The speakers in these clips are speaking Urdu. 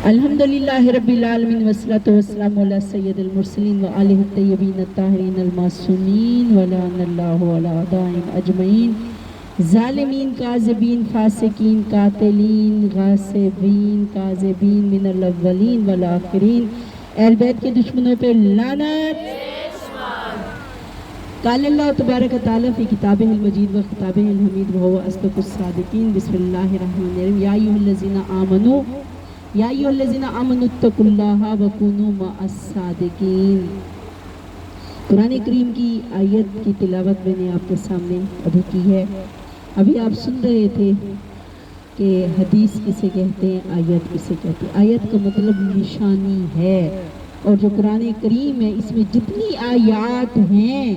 الحمدللہ رب العالمین والصلاة والسلام علی سید المرسلین وآلہ الطیبین الطاہرین المعصومین ولعن اللہ علی اعدائهم اجمعین ظالمین کاذبین فاسقین قاتلین غاصبین کاذبین من الاولین والآخرین اہل بیت کے دشمنوں پہ لعنت۔ قال اللہ تبارک و تعالی فی کتابہ المجید و خطابہ الحمید وهو اصدق الصادقین۔ بسم اللہ الرحمن الرحیم۔ یا ایھا الذین آمنوا یا ایھا الذین آمنوا اتقوا اللہ وکونوا مع الصادقین۔ قرآن کریم کی آیت کی تلاوت میں نے آپ کے سامنے ابھی کی ہے۔ ابھی آپ سن رہے تھے کہ حدیث کسے کہتے ہیں، آیت کسے کہتے ہیں۔ آیت کا مطلب نشانی ہے، اور جو قرآن کریم ہے اس میں جتنی آیات ہیں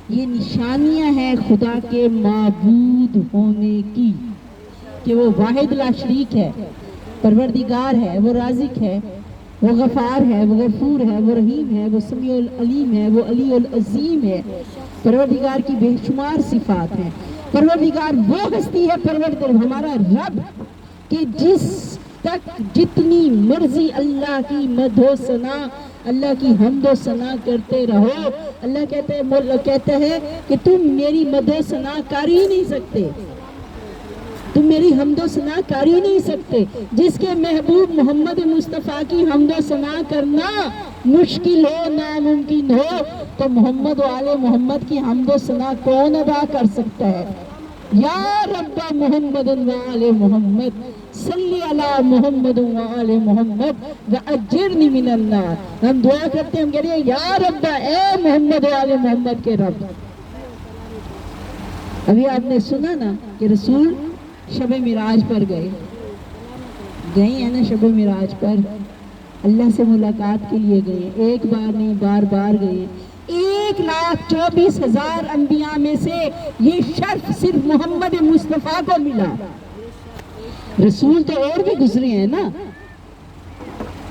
یہ نشانیاں ہیں خدا کے معبود ہونے کی، کہ وہ واحد لا شریک ہے، پروردگار ہے، وہ رازق ہے، وہ غفار ہے، وہ غفور ہے، وہ رحیم ہے، وہ سمیع العلیم ہے، وہ علی العظیم ہے۔ پروردگار کی بے شمار صفات ہیں۔ پروردگار وہ ہستی ہے، پروردگار ہمارا رب، کہ جس تک جتنی مرضی اللہ کی مدح و ثنا، اللہ کی حمد و ثنا کرتے رہو، اللہ کہتا ہے کہ تم میری مدح و ثنا کر ہی نہیں سکتے، تم میری حمد و ثنا کر ہی نہیں سکتے۔ جس کے محبوب محمد مصطفیٰ کی حمد و ثنا کرنا مشکل ہو، ناممکن ہو، تو محمد و آل محمد کی حمد و ثنا کون ادا کر سکتا ہے؟ یا رب محمد و آل محمد صلی علی محمد و آل محمد واجرنی من النار۔ ہم دعا کرتے ہیں، ہم کہہ رہے ہیں یا رب، اے محمد و آل محمد کے رب۔ ابھی آپ نے سنا نا کہ رسول شب معراج پر گئے ہیں نا، شب معراج پر اللہ سے ملاقات کے لیے گئے، ایک بار نہیں بار بار گئے۔ 1,24,000 انبیاء میں سے یہ شرف صرف محمد مصطفیٰ کو ملا۔ رسول تو اور بھی گزرے ہیں نا،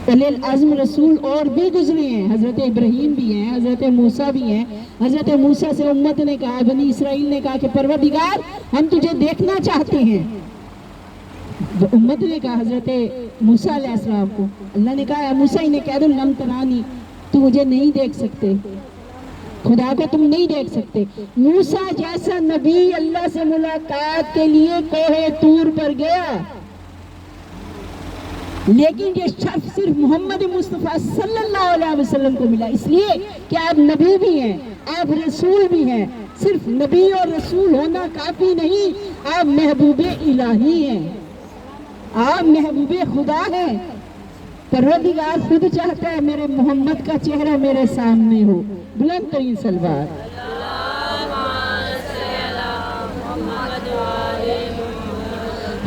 اولے العزم رسول اور بھی گزرے ہیں، حضرت ابراہیم بھی ہیں، حضرت موسیٰ بھی ہیں۔ حضرت موسیٰ سے امت نے کہا، بنی اسرائیل نے کہا کہ پروردگار ہم تجھے دیکھنا چاہتے ہیں۔ امت نے کہا حضرت موسیٰ علیہ السلام کو، اللہ نے کہا موسیٰ انہیں کہہ دو لن ترانی، تو مجھے نہیں دیکھ سکتے، خدا کو تم نہیں دیکھ سکتے۔ موسیٰ جیسا نبی اللہ سے ملاقات کے لیے کوہ طور پر گیا، لیکن یہ شرف صرف محمد مصطفیٰ صلی اللہ علیہ وسلم کو ملا، اس لیے کہ آپ نبی بھی ہیں، آپ رسول بھی ہیں۔ صرف نبی اور رسول ہونا کافی نہیں، آپ محبوب الہی ہیں، آپ محبوب خدا ہیں۔ پروردگار خود چاہتا ہے میرے محمد کا چہرہ میرے سامنے ہو۔ بلند ترین صلوات۔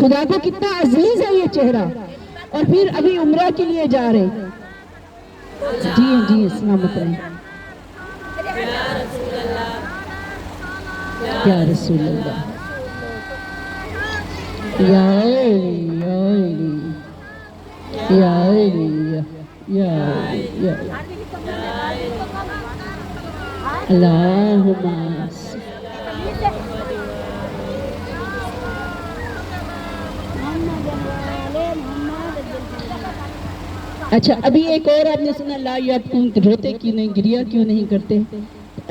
خدا کو کتنا عزیز ہے یہ چہرہ۔ اور پھر ابھی عمرہ کے لیے جا رہے، جی سلامت رہیں۔ یا رسول اللہ، یا علی، یا علی، یا اللہم۔ اچھا، ابھی ایک اور آپ نے سنا، لا یبکون، روتے کیوں نہیں، گریا کیوں نہیں کرتے؟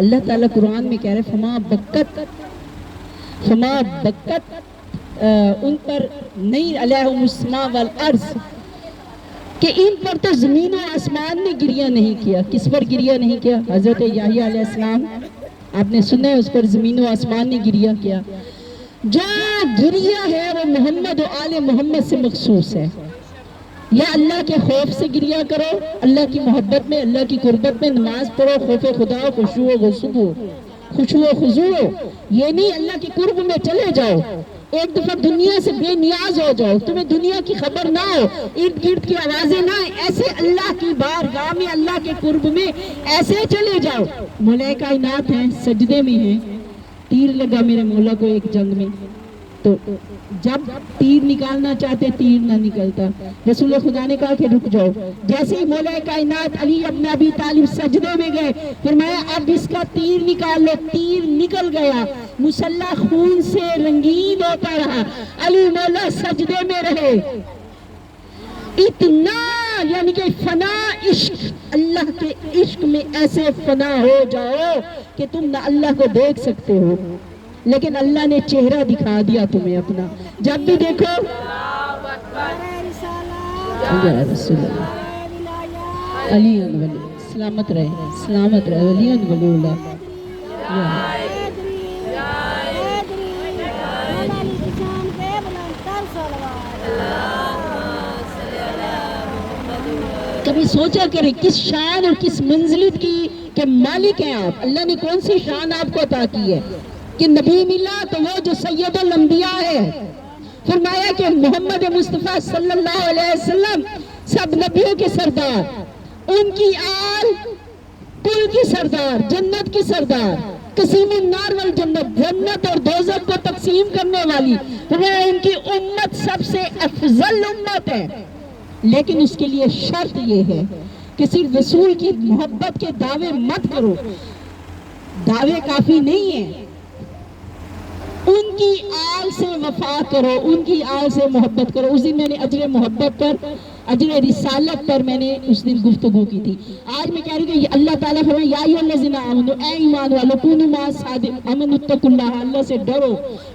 اللہ تعالیٰ قرآن میں کہہ رہے فما بکت ان پر نہیں، علیہم السماء والارض، کہ ان پر تو زمین و آسمان نے گریا نہیں کیا۔ کس پر گریا نہیں کیا؟ حضرت یحییٰ علیہ السلام، آپ نے سنا ہے اس پر زمین و آسمان نے گریا کیا۔ جو گریا ہے وہ محمد و آل محمد سے مخصوص ہے۔ یا اللہ کے خوف سے گریا کرو، اللہ کی محبت میں، اللہ کی قربت میں نماز پڑھو، خوف خدا، خشوع و خضوع، یہ نہیں اللہ کی قرب میں چلے جاؤ، ایک دفعہ دنیا سے بے نیاز ہو جاؤ، تمہیں دنیا کی خبر نہ ہو، ارد گرد کی آوازیں نہ، ایسے اللہ کی بارگاہ میں، اللہ کے قرب میں ایسے چلے جاؤ۔ مولا کائنات ہیں، سجدے میں ہیں، تیر لگا میرے مولا کو ایک جنگ میں، تو جب تیر نکالنا چاہتے تیر نہ نکلتا، رسول خدا نے کہا کہ رک جاؤ۔ جیسے ہی مولا کائنات علی ابن ابی طالب سجدے میں گئے، فرمایا اب اس کا تیر نکال لو، تیر نکل گیا، مسلح خون سے رنگین ہوتا رہا، علی مولا سجدے میں رہے۔ اتنا یعنی کہ فنا عشق، اللہ کے عشق میں ایسے فنا ہو جاؤ کہ تم نہ اللہ کو دیکھ سکتے ہو، لیکن اللہ نے چہرہ دکھا دیا تمہیں اپنا، جب بھی دیکھو یا رسول اللہ علی ولی، سلامت رہے سلامت رہے علی ولی اللہ۔ کبھی سوچا کریں کس شان اور کس منزلت کی کہ مالک ہیں آپ، اللہ نے کون سی شان آپ کو عطا کی ہے کہ نبی ملا تو وہ جو سید الانبیاء ہے، فرمایا کہ محمد مصطفیٰ صلی اللہ علیہ وسلم سب نبیوں کے سردار، ان کی آل کل کی سردار، جنت کی سردار، قسیم النار والجنت، جنت اور دوزخ کو تقسیم کرنے والی، فرمایا ان کی امت سب سے افضل امت ہے، لیکن اس کے لیے شرط یہ ہے کہ صرف رسول کی محبت کے دعوے مت کرو، دعوے کافی نہیں ہیں، ان کی آل سے وفا کرو، ان کی آل سے محبت کرو۔ اس دن میں نے اجر محبت پر، اجر رسالت پر میں نے اس دن گفتگو کی تھی۔ آج میں کہہ رہی ہوں کہ اللہ تعالیٰ فرمائے یا ایھا الذین آمنوا، اے ایمان والو، کونوا مع الصادقین، اتقوا اللہ، اللہ سے ڈرو،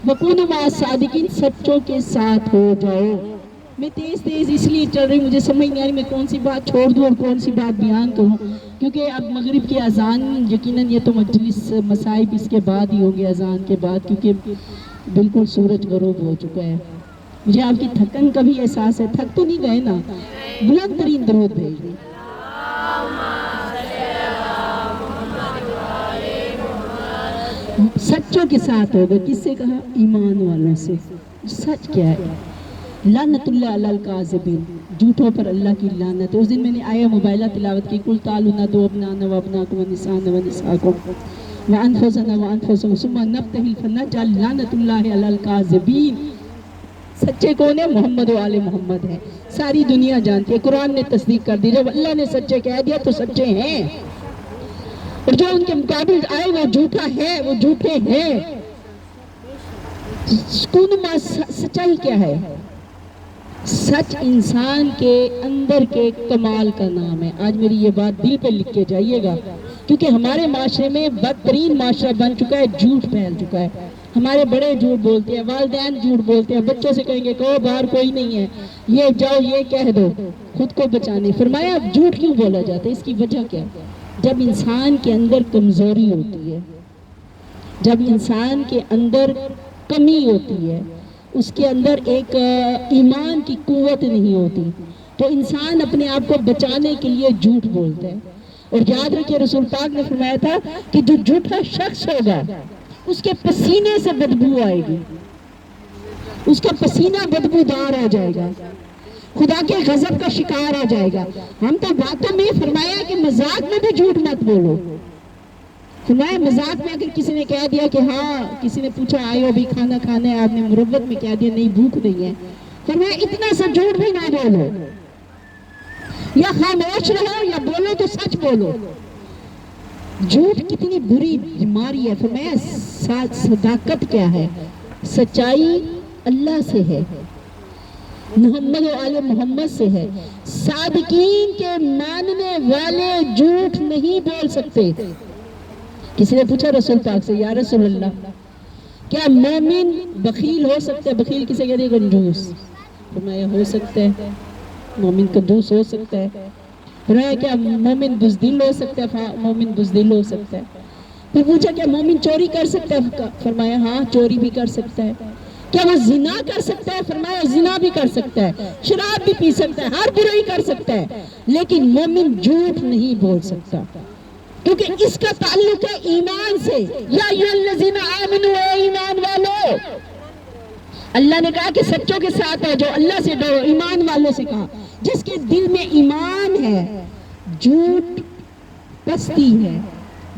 وکونوا مع الصادقین، سچوں کے ساتھ ہو جاؤ۔ میں تیز اس لیے چل رہی ہوں، مجھے سمجھ نہیں آ رہی میں کون سی بات چھوڑ دوں اور کون سی بات بیان کروں، کیونکہ اب مغرب کی اذان، یقیناً یہ تو مجلس مصائب اس کے بعد ہی ہوگی، اذان کے بعد، کیونکہ بالکل سورج غروب ہو چکا ہے۔ مجھے آپ کی تھکن کا بھی احساس ہے، تھک تو نہیں گئے نا؟ بلند ترین درود بھیج دیں۔ سچوں کے ساتھ ہوگا، کس سے کہا؟ ایمان والوں سے۔ سچ کیا ہے؟ لعنت اللہ علی الکاذبین، جھوٹوں پر اللہ کی لعنت ہے۔ اس دن میں نے آیا موبائلہ تلاوت کی، قل تعالوا ندعو ابناءنا وابناءکم ونساءنا ونساءکم وانفسنا وانفسکم ثم نبتہل فنجعل لعنت اللہ علی الکاذبین۔ سچے کون ہیں؟ محمد و آل محمد ہیں، ساری دنیا جانتی ہے، قرآن نے تصدیق کر دی، جب اللہ نے سچے کہہ دیا تو سچے ہیں، اور جو ان کے مقابل آئے وہ جھوٹا ہے، وہ جھوٹے ہیں۔ سچائی کیا ہے؟ سچ انسان کے اندر کے کمال کا نام ہے۔ آج میری یہ بات دل پہ لکھ کے جائیے گا، کیونکہ ہمارے معاشرے میں بدترین معاشرہ بن چکا ہے، جھوٹ پھیل چکا ہے۔ ہمارے بڑے جھوٹ بولتے ہیں، والدین جھوٹ بولتے ہیں، بچوں سے کہیں گے کہو باہر کوئی نہیں ہے، یہ جاؤ یہ کہہ دو خود کو بچانے۔ فرمایا اب جھوٹ کیوں بولا جاتا ہے؟ اس کی وجہ کیا ہے؟ جب انسان کے اندر کمزوری ہوتی ہے، جب انسان کے اندر کمی ہوتی ہے، اس کے اندر ایک ایمان کی قوت نہیں ہوتی، تو انسان اپنے آپ کو بچانے کے لیے جھوٹ بولتا ہے۔ اور یاد رکھیں رسول پاک نے فرمایا تھا کہ جو جھوٹا شخص ہوگا اس کے پسینے سے بدبو آئے گی، اس کا پسینہ بدبودار آ جائے گا، خدا کے غضب کا شکار آ جائے گا۔ ہم تو باتوں میں فرمایا کہ مذاق میں بھی جھوٹ مت بولو۔ فرمایا مذاق میں اگر کسی نے کہہ دیا کہ ہاں، کسی نے پوچھا آئے ہو بھی کھانا کھانا ہے، آپ نے مروت میں کہہ دیا نہیں بھوک نہیں ہے، فرمایا اتنا سا جھوٹ بھی نہ بولو، یا خاموش رہو یا بولو تو سچ بولو۔ جھوٹ کتنی بری بیماری ہے۔ فرمایا صداقت کیا ہے؟ سچائی اللہ سے ہے، محمد و آل محمد سے ہے۔ صادقین کے ماننے والے جھوٹ نہیں بول سکتے۔ کسی نے پوچھا رسول پاک سے یا رسول اللہ کیا مومن بخیل ہو سکتا ہے؟ بخیل کسے کہتے ہیں؟ کنجوس۔ فرمایا ہو سکتا ہے، مومن کنجوس ہو سکتا ہے۔ فرمایا کیا مومن بزدل ہو سکتا ہے؟ مومن بزدل ہو سکتا ہے۔ پھر پوچھا کیا مومن چوری کر سکتا ہے؟ فرمایا ہاں چوری بھی کر سکتا ہے۔ کیا وہ زنا کر سکتا ہے؟ فرمایا زنا بھی کر سکتا ہے، شراب بھی پی سکتا ہے، ہر برائی کر سکتا ہے، لیکن مومن جھوٹ نہیں بول سکتا، کیونکہ اس کا تعلق ہے ایمان سے۔ یا ایھا الذین آمنوا، اے ایمان والو، اللہ نے کہا کہ سچوں کے ساتھ ہے، جو اللہ سے ڈرو، ایمان والوں سے کہا۔ جس کے دل میں ایمان ہے، جھوٹ پستی ہے،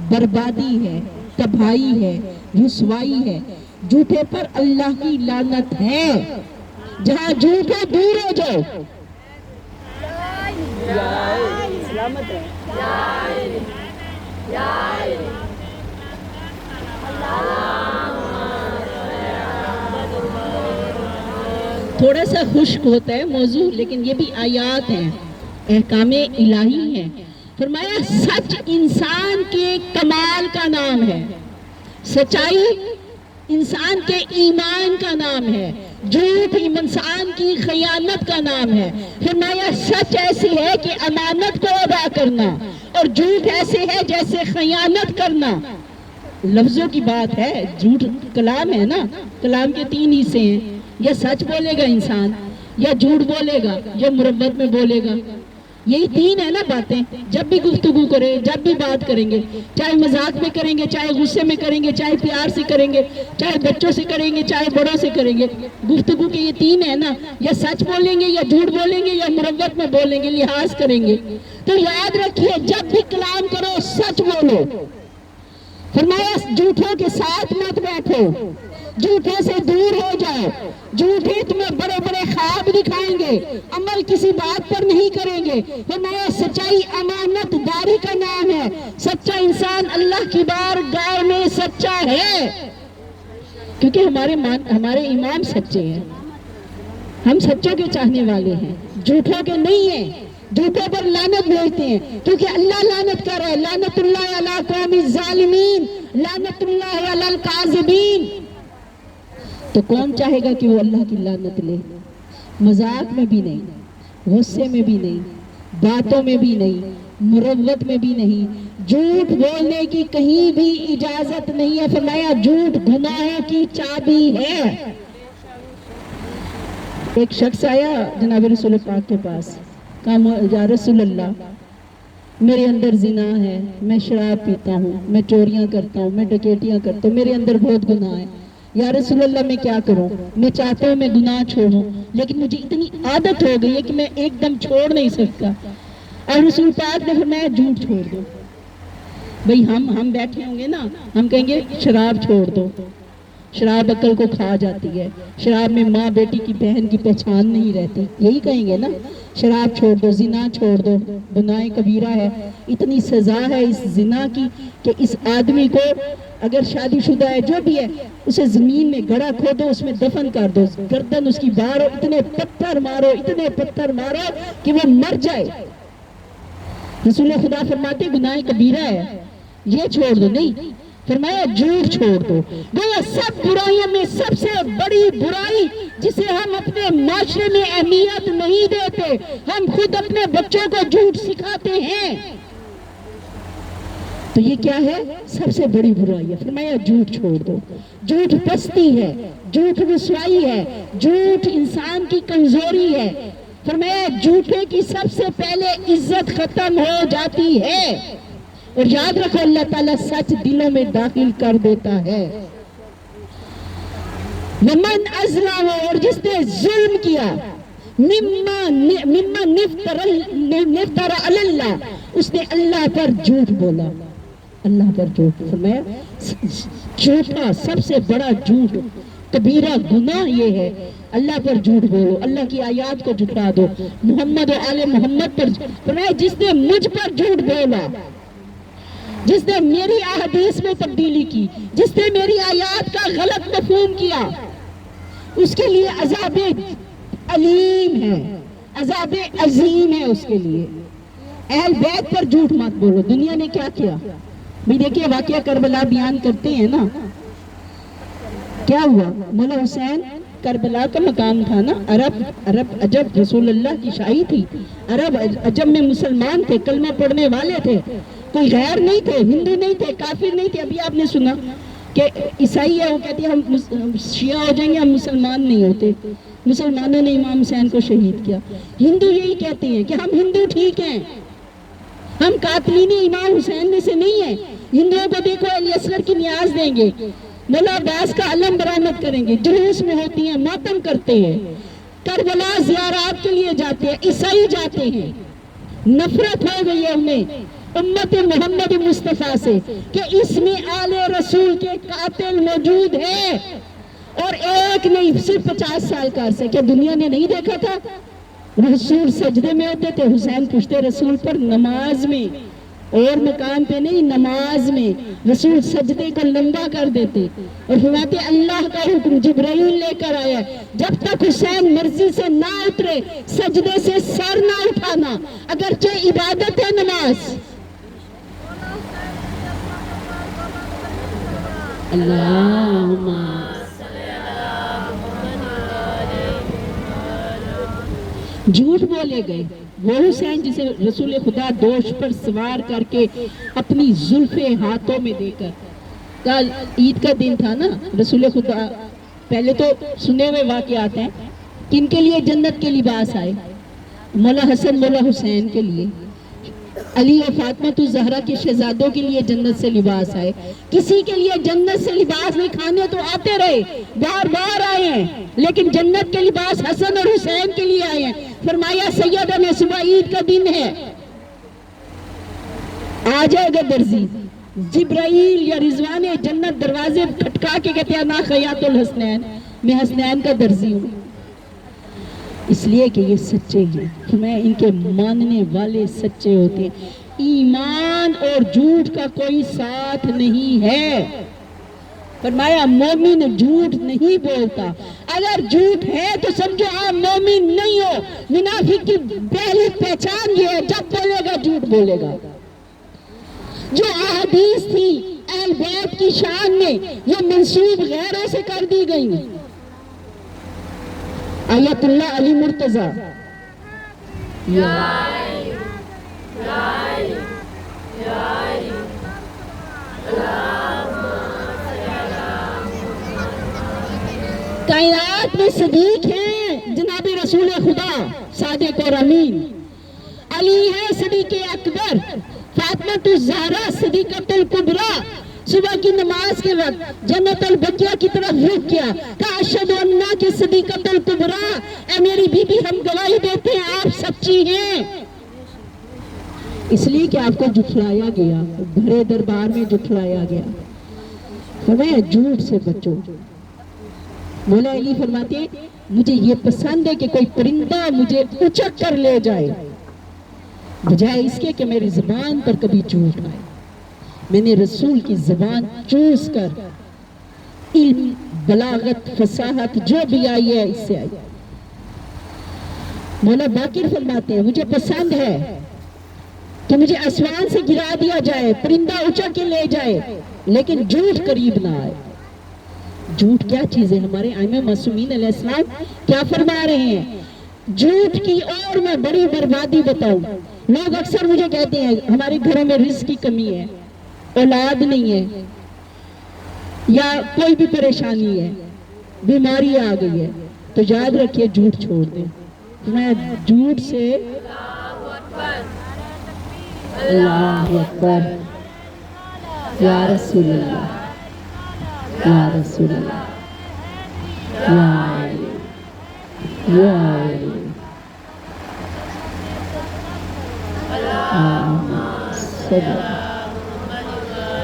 بربادی ہے، تباہی ہے، رسوائی ہے، جھوٹے پر اللہ کی لعنت ہے۔ جہاں جھوٹ ہے دور ہو جاؤ۔ سلامت ہے۔ تھوڑا سا خشک ہوتا ہے موضوع، لیکن یہ بھی آیات ہیں، احکام الہی ہیں۔ فرمایا سچ انسان کے کمال کا نام ہے، سچائی انسان کے ایمان کا نام ہے، جھوٹ انسان کی خیانت کا نام ہے۔ فرمایا سچ ایسی ہے کہ امانت کو ادا کرنا، اور جھوٹ ایسے ہے جیسے خیانت کرنا۔ لفظوں کی بات ہے، جھوٹ کلام ہے نا، کلام کے 3 حصے ہیں، یا سچ بولے گا انسان، یا جھوٹ بولے گا، یا مروت میں بولے گا، یہی 3 ہے نا باتیں۔ جب بھی گفتگو کریں، جب بھی بات کریں گے، چاہے مذاق میں کریں گے، چاہے غصے میں کریں گے، چاہے پیار سے کریں گے، چاہے بچوں سے کریں گے، چاہے بڑوں سے کریں گے، گفتگو کے یہ 3 ہے نا، یا سچ بولیں گے، یا جھوٹ بولیں گے، یا مروت میں بولیں گے، لحاظ کریں گے۔ تو یاد رکھیے جب بھی کلام کرو سچ بولو۔ فرمایا جھوٹوں کے ساتھ مت بیٹھو، جھوٹوں سے دور ہو جاؤ، جھوٹے تمہیں بڑے بڑے خواب دکھائیں گے، عمل کسی بات پر نہیں کریں گے۔ فرمایا سچائی امانت داری کا نام ہے، سچا انسان اللہ کی بارگاہ میں سچا ہے، کیونکہ ہمارے امام سچے ہیں، ہم سچوں کے چاہنے والے ہیں، جھوٹوں کے نہیں ہیں۔ جھوٹوں پر لعنت بھیجتے ہیں کیونکہ اللہ لعنت کر رہا ہے، لعنت اللہ علی قوم الظالمین، لعنت اللہ علی الکاذبین۔ تو کون چاہے گا کہ وہ اللہ کی لعنت لے؟ مذاق میں بھی نہیں، غصے میں بھی نہیں، باتوں میں بھی نہیں، مروت میں بھی نہیں، جھوٹ بولنے کی کہیں بھی اجازت نہیں ہے۔ فرمایا جھوٹ گناہوں کی چابی ہے۔ ایک شخص آیا جناب رسول پاک کے پاس، کہا یا رسول اللہ میرے اندر زنا ہے، میں شراب پیتا ہوں، میں چوریاں کرتا ہوں، میں ڈکیٹیاں کرتا ہوں، میرے اندر بہت گناہ ہے، یا رسول اللہ میں کیا کروں؟ میں چاہتا ہوں میں گناہ چھوڑوں، لیکن مجھے اتنی عادت ہو گئی ہے کہ میں ایک دم چھوڑ نہیں سکتا۔ اور رسول پاک نے فرمایا جھوٹ چھوڑ دو۔ بھئی ہم بیٹھے ہوں گے نا، ہم کہیں گے شراب چھوڑ دو، شراب عقل کو کھا جاتی ہے، شراب میں ماں بیٹی کی بہن کی پہچان نہیں رہتی، یہی کہیں گے نا، شراب چھوڑ دو، زنا چھوڑ دو، گناہ کبیرہ ہے، اتنی سزا ہے اس زنا کی کہ اس آدمی کو اگر شادی شدہ ہے جو بھی ہے اسے زمین میں گڑھا کھودو، اس میں دفن کر دو، گردن اس کی بارو، اتنے پتھر مارو کہ وہ مر جائے۔ رسول خدا فرماتے گناہ کبیرہ ہے، یہ چھوڑ دو، نہیں، فرمایا جھوٹ چھوڑ دو۔ گویا سب برائیوں میں سب سے بڑی برائی جسے ہم اپنے معاشرے میں اہمیت نہیں دیتے، ہم خود اپنے بچوں کو جھوٹ سکھاتے ہیں۔ تو یہ کیا ہے؟ سب سے بڑی برائی ہے۔ فرمایا جھوٹ چھوڑ دو۔ جھوٹ پستی ہے، جھوٹ رسوائی ہے، جھوٹ انسان کی کمزوری ہے۔ فرمایا جھوٹے کی سب سے پہلے عزت ختم ہو جاتی ہے، اور یاد رکھو اللہ تعالیٰ سچ دلوں میں داخل کر دیتا ہے۔ وَمَنْ أَظْلَمُ، اور جس نے ظلم کیا، مِمَّن نِفْتَرَ عَلَى اللَّهِ، اس نے اللہ پر جھوٹ بولا، اللہ پر جھوٹ۔ فرمایا جھوٹا سب سے بڑا جھوٹ کبیرہ گناہ یہ ہے، اللہ پر جھوٹ بولو، اللہ کی آیات کو جھٹلا دو، محمد و آل محمد پر۔ فرمایا جس نے مجھ پر جھوٹ بولا، جس نے میری احادیث میں تبدیلی کی، جس نے میری آیات کا غلط مفہوم کیا، اس کے لیے عذاب علیم ہے، عذاب عظیم ہے اس کے لیے۔ اہل بیت پر جھوٹ مت بولو۔ دنیا نے کیا کیا؟ بھئی دیکھیے واقعہ کربلا بیان کرتے ہیں نا، کیا ہوا؟ مولا حسین کربلا کا مقام تھا نا، عرب عجب، رسول اللہ کی شاہی تھی، عرب عجب میں مسلمان تھے، کلمہ پڑھنے والے تھے، کوئی غیر نہیں تھے، ہندو نہیں تھے، کافر نہیں تھے۔ ابھی آپ نے سنا کہ عیسائی ہے، وہ کہتی ہے ہم شیعہ ہو جائیں گے، ہم مسلمان نہیں ہوتے۔ مسلمانوں نے امام حسین کو شہید کیا۔ ہندو یہی کہتے ہیں کہ ہم ہندو ٹھیک ہیں، ہم قاتلین امام حسین میں سے نہیں ہیں۔ ہندوؤں کو دیکھو علی اصغر کی نیاز دیں گے، مولا عباس کا علم برآمد کریں گے، جلوس میں ہوتی ہیں، ماتم کرتے ہیں، کربلا زیارات کے لیے جاتے ہیں، عیسائی جاتے ہیں۔ نفرت ہو گئی ہے انہیں امت محمد مصطفیٰ سے کہ اس میں آل رسول کے قاتل موجود ہیں، اور ایک نہیں صرف 50 سال کا عرصہ۔ کیا دنیا نے نہیں دیکھا تھا؟ رسول سجدے میں ہوتے تھے، حسین پوچھتے رسول پر نماز میں، اور مقام پہ نہیں، نماز میں رسول سجدے کو لمبا کر دیتے اور فرماتے اللہ کا حکم جبرائیل لے کر آیا جب تک حسین مرضی سے نہ اترے سجدے سے سر نہ اٹھانا، اگرچہ عبادت ہے نماز۔ اللہم جھوٹ بولے گئے وہ حسین جسے رسول خدا دوش پر سوار کر کے اپنی زلفیں ہاتھوں میں دے کر، کل عید کا دن تھا نا، رسول خدا پہلے تو سنے ہوئے واقعات ہیں، کن کے لیے جنت کے لباس آئے؟ مولا حسن مولا حسین کے لیے، علی و فاطمہ الزہرا کے شہزادوں کے لیے جنت سے لباس آئے، کسی کے لیے جنت سے لباس نہیں، کھانے تو آتے رہے، بار بار آئے ہیں، لیکن جنت کے لباس حسن اور حسین کے لیے آئے ہیں۔ فرمایا سیدہ میں صبح عید کا دن ہے، آ جائے گا درزی، جبرائیل یا رضوان جنت دروازے کھٹکا کے کہتے ہیں نا خیاط الحسنین، میں حسنین کا درزی ہوں، اس لیے کہ یہ سچے ہیں، میں ان کے ماننے والے سچے ہوتے ہیں، ایمان اور جھوٹ کا کوئی ساتھ نہیں ہے۔ فرمایا مومن جھوٹ نہیں بولتا، اگر جھوٹ ہے تو سمجھو آپ مومن نہیں ہو۔ منافق کی پہلی پہچان یہ ہے جب بولے گا جھوٹ بولے گا۔ جو احادیث تھی اہل بیت کی شان میں وہ منسوب غیروں سے کر دی گئی، آیت اللہ علی مرتضی، کائنات میں صدیق ہیں جناب رسول خدا صادق اور امین، علی ہے صدیق اکبر، فاطمہ الزہرا صدیقۃ الکبریٰ، صبح کی نماز کے وقت جنت البقیہ کی طرف رخ کیا، کہا اشہد ان کہ صدیقۃ الکبریٰ، اے میری بی بی ہم گواہی دیتے ہیں آپ سچی ہیں، اس لیے کہ آپ کو جھٹلایا گیا، بھرے دربار میں جھٹلایا گیا۔ فرمایا جھوٹ سے بچو۔ مولا علی فرماتے ہیں مجھے یہ پسند ہے کہ کوئی پرندہ مجھے اچک کر لے جائے بجائے اس کے کہ میری زبان پر کبھی جھوٹ آئے۔ میں نے رسول کی زبان چوس کر علم، بلاغت، فصاحت جو بھی آئی ہے اس سے آئی۔ مولا باقر فرماتے ہیں مجھے پسند ہے کہ مجھے آسمان سے گرا دیا جائے، پرندہ اچک کے لے جائے، لیکن جھوٹ قریب نہ آئے۔ جھوٹ کیا چیز ہے؟ ہمارے ائمہ معصومین علیہ السلام کیا فرما رہے ہیں؟ جھوٹ کی اور میں بڑی بربادی بتاؤں، لوگ اکثر مجھے کہتے ہیں ہمارے گھروں میں رزق کی کمی ہے، اولاد نہیں ہے، یا کوئی بھی پریشانی ہے، بیماری آ گئی ہے، تو یاد رکھیے جھوٹ چھوڑ دیں۔ میں جھوٹ سے اللہ اکبر، یا رسول اللہ، یا رسول اللہ،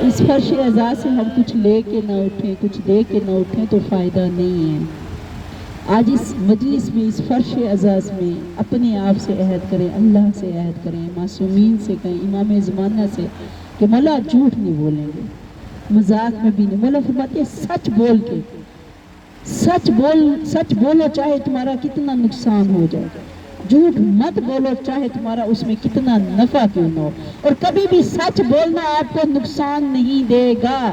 اس فرش عزا سے ہم کچھ لے کے نہ اٹھیں، کچھ دے کے نہ اٹھیں تو فائدہ نہیں ہے۔ آج اس مجلس میں، اس فرش عزاز میں اپنے آپ سے عہد کریں، اللہ سے عہد کریں، معصومین سے کہیں، امام زمانہ سے کہ مولا جھوٹ نہیں بولیں گے، مذاق میں بھی نہیں۔ مولا فرماتے ہیں سچ بول کے، سچ بولو چاہے تمہارا کتنا نقصان ہو جائے، جھوٹ مت بولو چاہے تمہارا اس میں کتنا نفع کیوں نہ ہو، اور کبھی بھی سچ بولنا آپ کو نقصان نہیں دے گا۔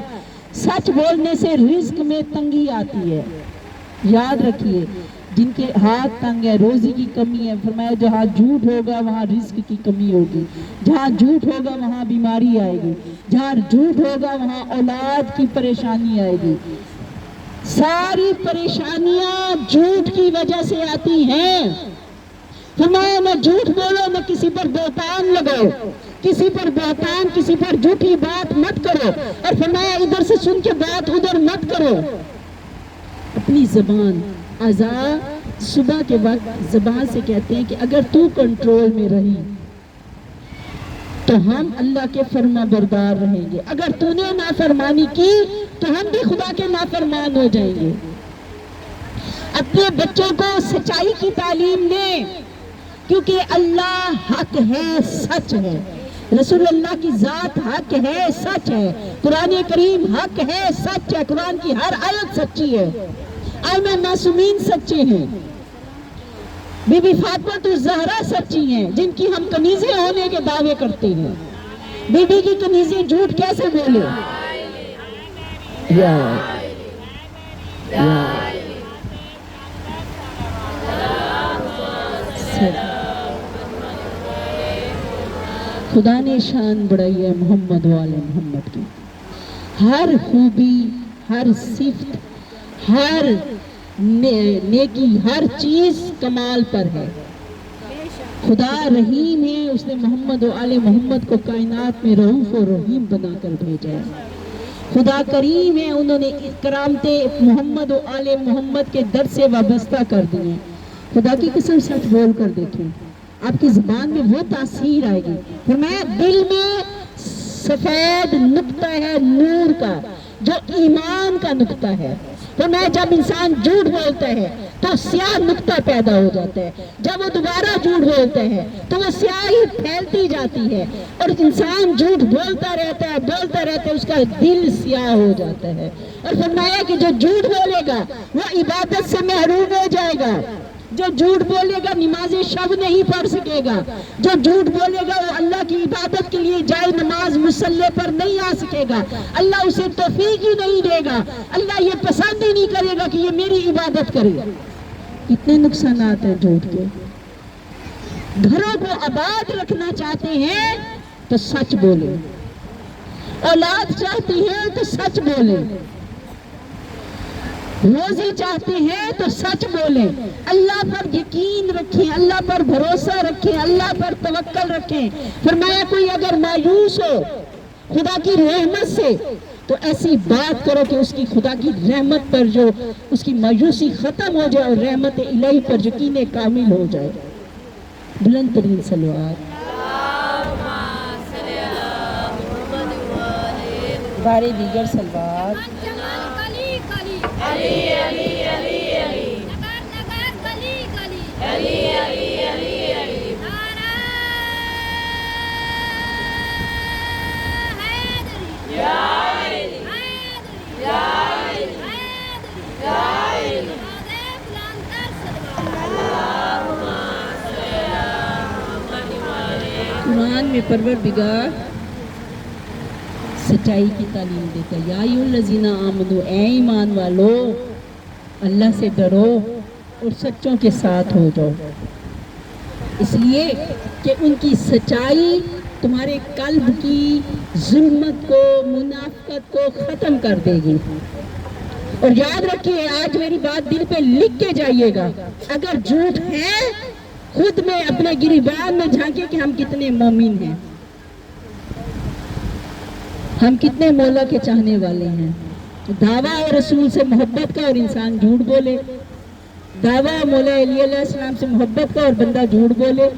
سچ بولنے سے رزق میں تنگی آتی ہے، یاد رکھیے، جن کے ہاتھ تنگ ہے، روزی کی کمی ہے، فرمایا جہاں جھوٹ ہوگا وہاں رزق کی کمی ہوگی، جہاں جھوٹ ہوگا وہاں بیماری آئے گی، جہاں جھوٹ ہوگا وہاں اولاد کی پریشانی آئے گی۔ ساری پریشانیاں جھوٹ کی وجہ سے آتی ہیں۔ فرمایا نہ جھوٹ بولو، نہ کسی پر بہتان لگاؤ، کسی پر بہتان، کسی پر جھوٹی بات مت کرو، اور فرمایا ادھر سے سن کے بات ادھر مت کرو۔ اپنی زبان، اذان صبح کے وقت زبان سے کہتے ہیں کہ اگر تو کنٹرول میں رہی تو ہم اللہ کے فرما بردار رہیں گے، اگر تو نے نافرمانی کی تو ہم بھی خدا کے نافرمان ہو جائیں گے۔ اپنے بچوں کو سچائی کی تعلیم دیں، کیونکہ اللہ حق ہے، سچ ہے۔ رسول اللہ کی ذات حق ہے، سچ ہے، قرآن کریم حق ہے، سچ ہے، قرآن کی ہر آیت سچی ہے، ائمہ معصومین سچے ہیں، بی بی فاطمہ الزہرا سچی ہیں جن کی ہم کنیزیں ہونے کے دعوے کرتے ہیں۔ بی بی کی کنیزیں جھوٹ کیسے بولے؟ یا خدا نے شان بڑھائی ہے محمد والے محمد کی، ہر خوبی، ہر صفت، ہر نیکی، ہر چیز کمال پر ہے۔ خدا رحیم ہے، اس نے محمد و آل محمد کو کائنات میں رؤوف و رحیم بنا کر بھیجا ہے۔ خدا کریم ہے، انہوں نے کرامتیں محمد و آل محمد کے در سے وابستہ کر دی ہیں۔ خدا کی قسم سچ بول کر دیکھیں، آپ کی زبان میں وہ تاثیر آئے گی۔ فرمایا دل میں سفید نقطہ ہے نور کا، جو ایمان کا نقطہ ہے۔ فرمایا جب انسان جھوٹ بولتا ہے تو سیاہ نقطہ پیدا ہو جاتا ہے، جب وہ دوبارہ جھوٹ بولتا ہے تو وہ سیاہی پھیلتی جاتی ہے، اور انسان جھوٹ بولتا رہتا ہے، اس کا دل سیاہ ہو جاتا ہے۔ اور فرمایا کہ جو جھوٹ بولے گا وہ عبادت سے محروم ہو جائے گا، جو جھوٹ بولے گا نماز شب نہیں پڑھ سکے گا، جو جھوٹ بولے گا وہ اللہ کی عبادت کے لیے جائے نماز مصلی پر نہیں آ سکے گا، اللہ اسے توفیق ہی نہیں دے گا، اللہ یہ پسند ہی نہیں کرے گا کہ یہ میری عبادت کرے۔ کتنے نقصانات ہیں جھوٹ کے۔ گھروں کو آباد رکھنا چاہتے ہیں تو سچ بولیں، اولاد چاہتے ہیں تو سچ بولیں، روزی چاہتے ہیں تو سچ بولیں، اللہ پر یقین رکھیں، اللہ پر بھروسہ رکھیں، اللہ پر توکل رکھیں۔ فرمایا کوئی اگر مایوس ہو خدا کی رحمت سے تو ایسی بات کرو کہ اس کی خدا کی رحمت پر جو اس کی مایوسی ختم ہو جائے اور رحمت الہی پر یقین کامل ہو جائے۔ بلند ترین صلوات بارے دیگر صلوات۔ قرآن میں پروردگار سچائی کی تعلیم دیتا ہے، یا ایھا الذین آمنوا، اے ایمان والو اللہ سے ڈرو اور سچوں کے ساتھ ہو جاؤ، اس لیے کہ ان کی سچائی تمہارے قلب کی ظلمت کو، منافقت کو ختم کر دے گی۔ اور یاد رکھیے، آج میری بات دل پہ لکھ کے جائیے گا، اگر جھوٹ ہے خود میں اپنے گریبان میں جھانکے کہ ہم کتنے مومن ہیں، ہم کتنے مولا کے چاہنے والے ہیں۔ دعویٰ ہے رسول سے محبت کا اور انسان جھوٹ بولے، دعویٰ مولا علی علیہ السلام سے محبت کا اور بندہ جھوٹ بولے،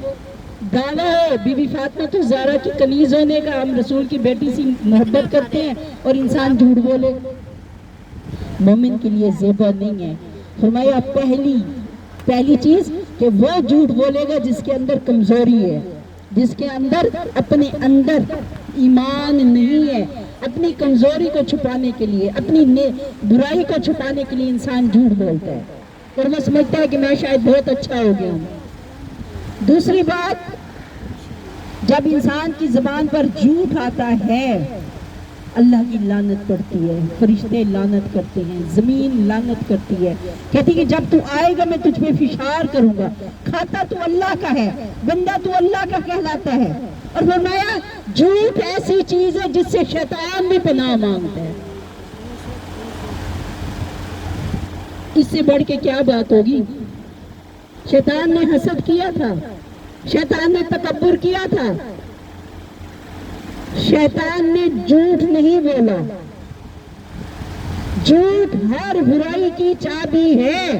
دعویٰ ہے بی بی فاطمہ الزہرا کی کنیز ہونے کا، ہم رسول کی بیٹی سے محبت کرتے ہیں اور انسان جھوٹ بولے۔ مومن کے لیے زیبا نہیں ہے۔ فرمایا پہلی چیز کہ وہ جھوٹ بولے گا جس کے اندر کمزوری ہے، جس کے اندر اپنے اندر ایمان نہیں ہے، اپنی کمزوری کو چھپانے کے لیے، اپنی برائی کو چھپانے کے لیے انسان جھوٹ بولتا ہے اور وہ سمجھتا ہے کہ میں شاید بہت اچھا ہو گیا ہوں۔ دوسری بات، جب انسان کی زبان پر جھوٹ آتا ہے اللہ کی لعنت پڑتی ہے، فرشتے لعنت کرتے ہیں، زمین لعنت کرتی ہے، کہتی کہ جب تو آئے گا میں تجھ پہ فشار کروں گا، کھاتا تو اللہ کا ہے، بندہ تو اللہ کا کہلاتا ہے۔ اور فرمایا جھوٹ ایسی چیز ہے جس سے شیطان بھی پناہ مانگتا ہے۔ اس سے بڑھ کے کیا بات ہوگی؟ شیطان نے حسد کیا تھا، شیطان نے تکبر کیا تھا، شیطان نے جھوٹ نہیں بولا۔ جھوٹ ہر برائی کی چابی ہے۔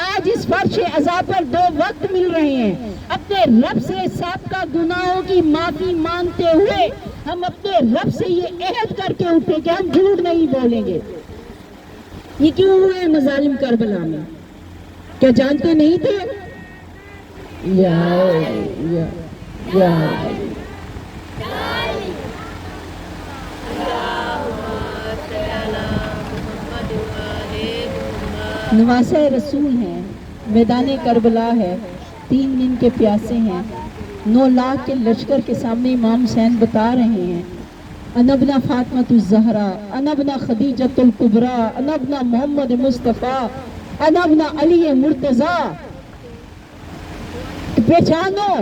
آج اس فرش عذاب پر دو وقت مل رہے ہیں، اپنے رب سے سابقہ گناہوں کی معافی مانگتے ہوئے ہم اپنے رب سے یہ عہد کر کے اٹھے کہ ہم جھوٹ نہیں بولیں گے۔ یہ کیوں ہوئے مظالم کربلا میں؟ کیا جانتے نہیں تھے؟ یا نواسہ رسول ہیں، میدان کربلا ہے، 3 دن کے پیاسے ہیں، 9 لاکھ کے لشکر کے سامنے امام حسین بتا رہے ہیں انا ابن فاطمۃ الزہرا، انا ابن خدیجۃ الکبریٰ، انا ابن محمد مصطفیٰ، انا ابن علی مرتضیٰ. پہچانو.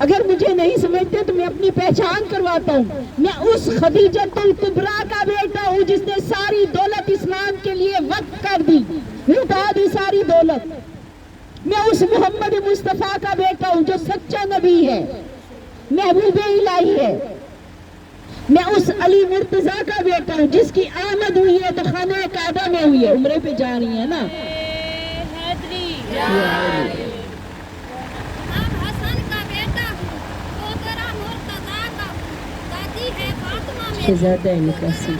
اگر مجھے نہیں سمجھتے تو میں اپنی پہچان کرواتا ہوں. میں اس خدیجۃ الکبریٰ کا بیٹا ہوں جس نے ساری دولت اسلام کے لیے وقف کر دی، لٹا دی ساری دولت. میں اس محمد مصطفیٰ کا بیٹا ہوں جو سچا نبی ہے، محبوب الہی ہے. میں اس علی مرتضیٰ کا بیٹا ہوں جس کی آمد ہوئی ہے تو خانہ کعبہ میں ہوئی ہے. عمرے پہ جا رہی ہے نا. شہزادہ علی قاسم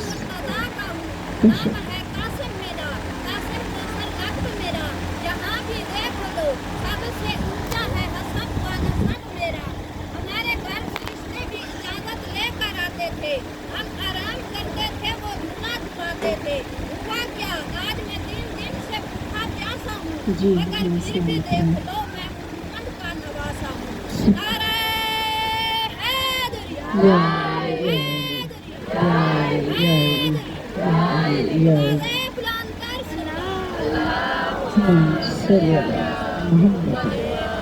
جی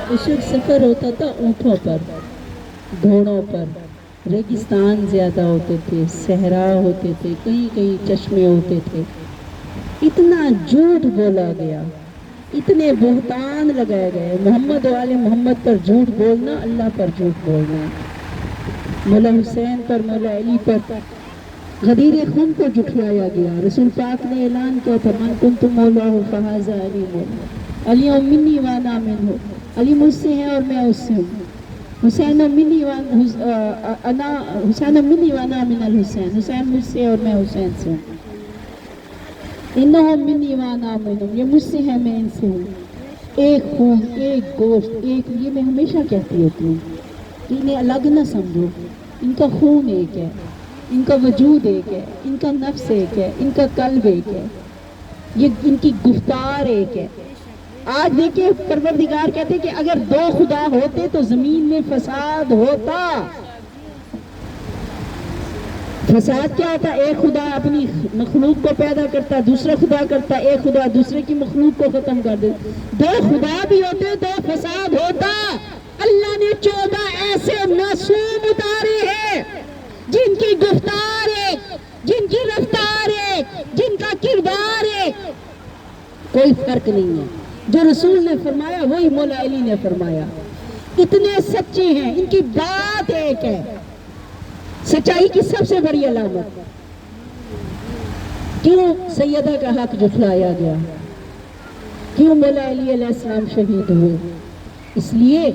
اس وقت سفر ہوتا تھا اونٹوں پر، گھوڑوں پر، ریگستان زیادہ ہوتے تھے، صحرا ہوتے تھے، کہیں کہیں چشمے ہوتے تھے. اتنا جھوٹ بولا گیا، اتنے بہتان لگائے گئے. محمد و آل محمد پر جھوٹ بولنا اللہ پر جھوٹ بولنا. مولا حسین پر، مولا علی پر غدیر خون کو جھٹلایا گیا. رسول پاک نے اعلان کیا تھا من کنت مولا فہذا علی مولا، علی منی وانا منہ، علی مجھ سے ہے اور میں اس سے ہوں. حسین منی وانا من الحسین، حسین مجھ سے ہے اور میں حسین سے ہوں. انہم منی وانا منہم، یہ مجھ سے ہے میں ان سے ہوں. ایک خون، ایک گوشت، ایک. یہ میں ہمیشہ کہتی ہوتی ہوں کہ انہیں الگ نہ سمجھو. ان کا خون ایک ہے، ان کا وجود ایک ہے، ان کا نفس ایک ہے، ان کا قلب ایک ہے، یہ ان کی گفتار ایک ہے. آج دیکھیں پروردگار کہتے کہ اگر 2 خدا ہوتے تو زمین میں فساد ہوتا. فساد کیا ہوتا؟ ایک خدا اپنی مخلوق کو پیدا کرتا، دوسرا خدا کرتا، ایک خدا دوسرے کی مخلوق کو ختم کر دیتا. 2 خدا بھی ہوتے تو فساد ہوتا. اللہ نے 14 ایسے معصوم اتارے ہیں جن کی گفتار ایک، جن کی رفتار ایک، جن کا کردار ایک، کوئی فرق نہیں ہے. جو رسول نے فرمایا وہی مولا علی نے فرمایا. اتنے سچے ہیں، ان کی بات ایک ہے. سچائی کی سب سے بڑی علامت. کیوں سیدہ کا حق جھٹلایا گیا؟ کیوں مولا علی علیہ السلام شہید ہوئے؟ اس لیے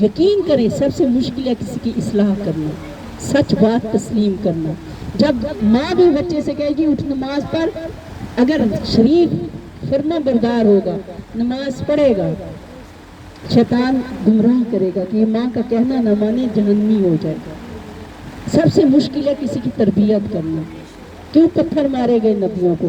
یقین کریں سب سے مشکل ہے کسی کی اصلاح کرنا، سچ بات تسلیم کرنا. جب ماں بھی بچے سے کہے گی اٹھ نماز پر، اگر شریف فرما بردار ہوگا، نماز پڑھے گا، شیطان گمراہ کرے گا کہ یہ ماں کا کہنا نہ مانے، جہنمی ہو جائے گا. سب سے مشکل ہے کسی کی تربیت کرنا. کیوں پتھر مارے گئے نبیوں کو؟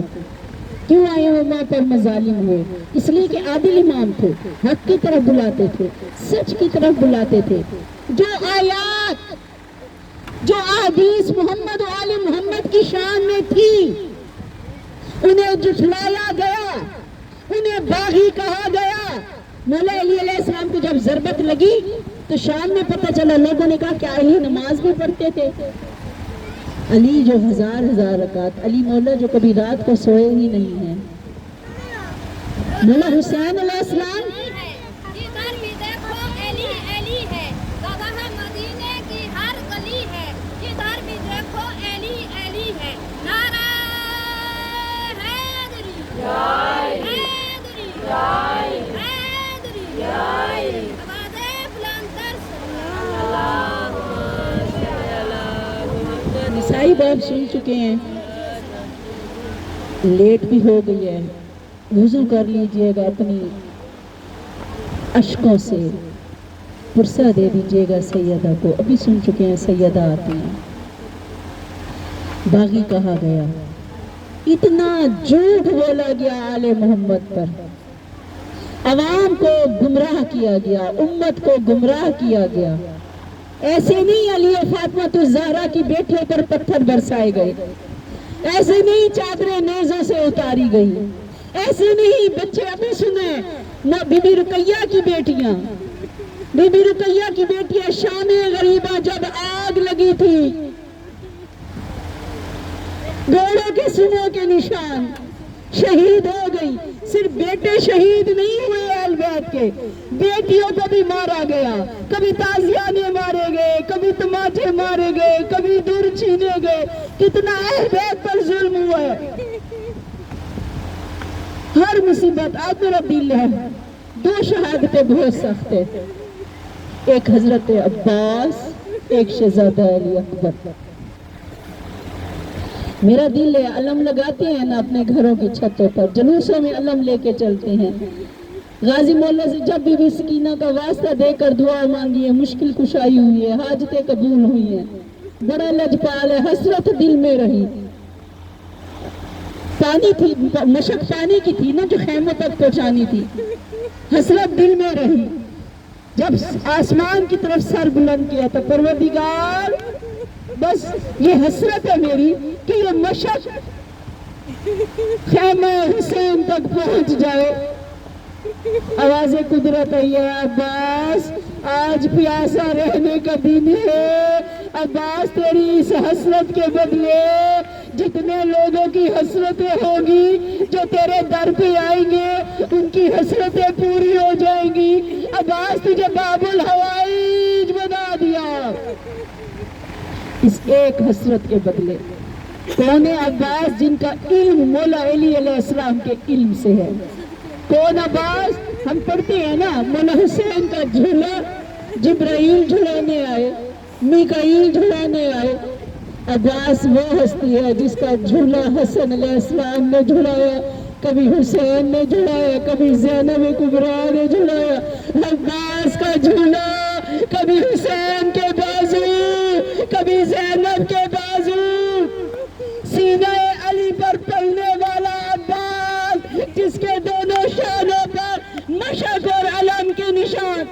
کیوں آئے وہ ماں پر مظالم ہوئے؟ اس لیے کہ عادل امام تھے، حق کی طرف بلاتے تھے، سچ کی طرف بلاتے تھے. جو آیات، جو احادیث محمد و آل محمد کی شان میں تھی انہیں جھٹلایا گیا، انہیں باغی کہا گیا. مولا علی علیہ السلام کو جب ضربت لگی تو شام میں پتہ چلا، لوگوں نے کہا کیا علی نماز بھی پڑھتے تھے؟ علی جو 1000 رکعت، علی مولا جو کبھی رات کو سوئے ہی نہیں ہیں. مولا حسین علیہ السلام نسائی باب سن چکے ہیں، لیٹ بھی ہو گئی ہے. وضو کر لیجئے گا، اپنی اشکوں سے پرسہ دے دیجئے گا سیدہ کو. ابھی سن چکے ہیں سیدہ آتی ہیں. باغی کہا گیا، اتنا جھوٹ بولا گیا آل محمد پر، عوام کو گمراہ کیا گیا، امت کو گمراہ کیا گیا۔ ایسے نہیں علی و فاطمہ الزہرا کی بیٹیوں پر پتھر برسائے گئے، ایسے نہیں چادریں نیزوں سے اتاری گئی، ایسے نہیں بچے ابھی سنیں بی بی رقیہ کی بیٹیاں، بی بی رقیہ کی بیٹیاں شام غریبہ جب آگ لگی تھی، گھوڑوں کے سنوں کے نشان، شہید ہو گئی۔ صرف بیٹے شہید نہیں ہوئے اہل بیت کے، بیٹیوں کو بھی مارا گیا، کبھی تازیانے مارے گئے، کبھی تماچے مارے گئے، کبھی دور چھینے گئے۔ کتنا اہل بیت پر ظلم ہوا ہے۔ ہر مصیبت، آج میرا دل ہے، دو شہادتیں بہت سخت ہے، ایک حضرت عباس، ایک شہزادہ علی اکبر۔ میرا دل ہے، علم لگاتے ہیں نا اپنے گھروں کی چھتوں پر، جلوسوں میں علم لے کے چلتے ہیں۔ غازی مولا سے جب بھی سکینہ کا واسطہ دے کر دعا مانگی ہے، مشکل کشائی ہوئی ہے، حاجتیں قبول ہوئی ہیں۔ بڑا لجپال ہے، حسرت دل میں رہی۔ پانی تھی، مشق پانی کی تھی نا جو خیموں تک پہنچانی تھی، حسرت دل میں رہی۔ جب آسمان کی طرف سر بلند کیا تو پروردگار، بس یہ حسرت ہے میری کہ یہ مشق خیمہ حسین تک پہنچ جائے۔ آواز قدرت ہے، یا عباس آج پیاسا رہنے کا دن ہے۔ عباس تیری اس حسرت کے بدلے جتنے لوگوں کی حسرتیں ہوگی جو تیرے در پہ آئیں گے ان کی حسرتیں پوری ہو جائیں گی۔ عباس تجھے باب الحوائج بنا دیا اس ایک حسرت کے بدلے۔ کون ہے عباس؟ جن کا علم مولا علی علیہ السلام کے علم سے ہے۔ کون عباس؟ ہم پڑھتے ہیں نا، مولا حسین کا جھولا جبرائیل جھلانے آئے، میکائیل جھلانے آئے۔ عباس وہ ہستی ہے جس کا جھولا حسن علیہ السلام نے جھلایا، کبھی حسین نے جھلایا، کبھی زینب کبریٰ نے جھلایا۔ عباس کا جھولا کبھی حسین کے بازو، کبھی زینب کے بازو، سینہ علی پر پلنے والا عباس جس کے دونوں شانوں پر مشق اور علم کے نشان۔